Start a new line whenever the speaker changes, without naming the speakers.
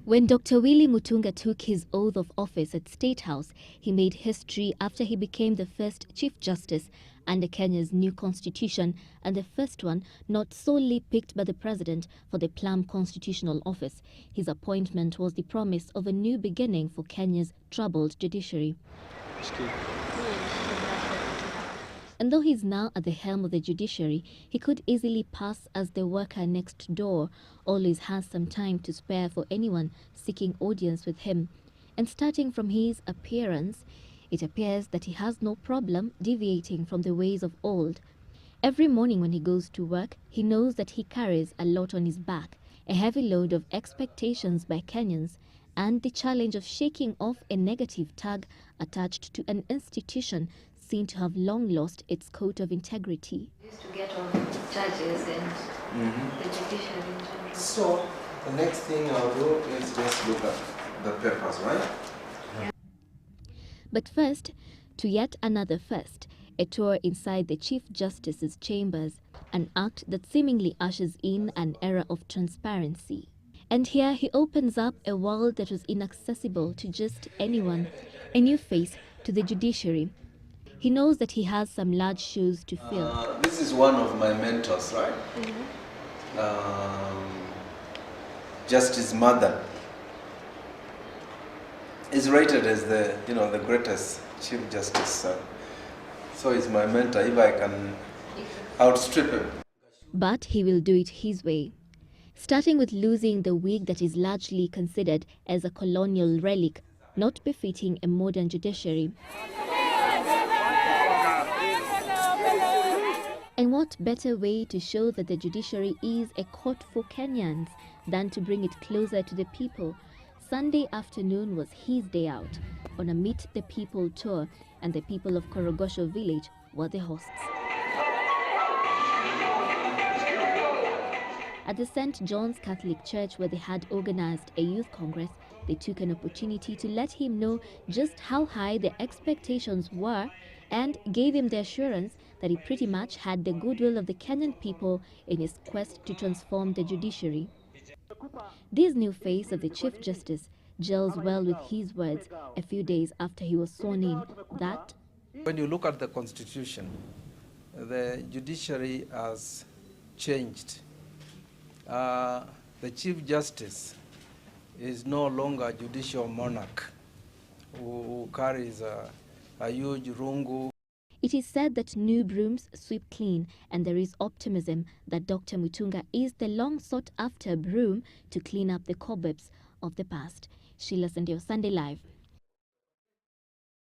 When Dr. Willy Mutunga took his oath of office at State House, he made history after he became the first Chief Justice under Kenya's new constitution and the first one not solely picked by the president for the plum constitutional office. His appointment was the promise of a new beginning for Kenya's troubled judiciary. And though he's now at the helm of the judiciary, he could easily pass as the worker next door, always has some time to spare for anyone seeking audience with him. And starting from his appearance, it appears that he has no problem deviating from the ways of old. Every morning when he goes to work, he knows that he carries a lot on his back, a heavy load of expectations by Kenyans, and the challenge of shaking off a negative tag attached to an institution seen to have long lost its coat of integrity.
Used to get on judges and the judiciary in general.
So the next thing I'll do is just look at the papers, right?
Yeah. But first, to yet another first, a tour inside the Chief Justice's chambers, an act that seemingly ushers in an era of transparency. And here he opens up a world that was inaccessible to just anyone, a new face to the judiciary. He knows that he has some large shoes to fill.
This is one of my mentors, right? Justice Mother is rated as the greatest Chief Justice. So he's my mentor. If I can outstrip him.
But he will do it his way, starting with losing the wig that is largely considered as a colonial relic, not befitting a modern judiciary. And what better way to show that the judiciary is a court for Kenyans than to bring it closer to the people? Sunday afternoon was his day out on a Meet the People tour, and the people of Korogosho village were the hosts. At the St. John's Catholic Church, where they had organized a youth congress, they took an opportunity to let him know just how high the expectations were and gave him the assurance that he pretty much had the goodwill of the Kenyan people in his quest to transform the judiciary. This new face of the Chief Justice gels well with his words a few days after he was sworn in that
when you look at the Constitution, the judiciary has changed. The Chief Justice is no longer a judicial monarch who carries a huge rungu.
It is said that new brooms sweep clean, and there is optimism that Dr. Mutunga is the long-sought-after broom to clean up the cobwebs of the past. Sheila Sendeyo, Sunday Live.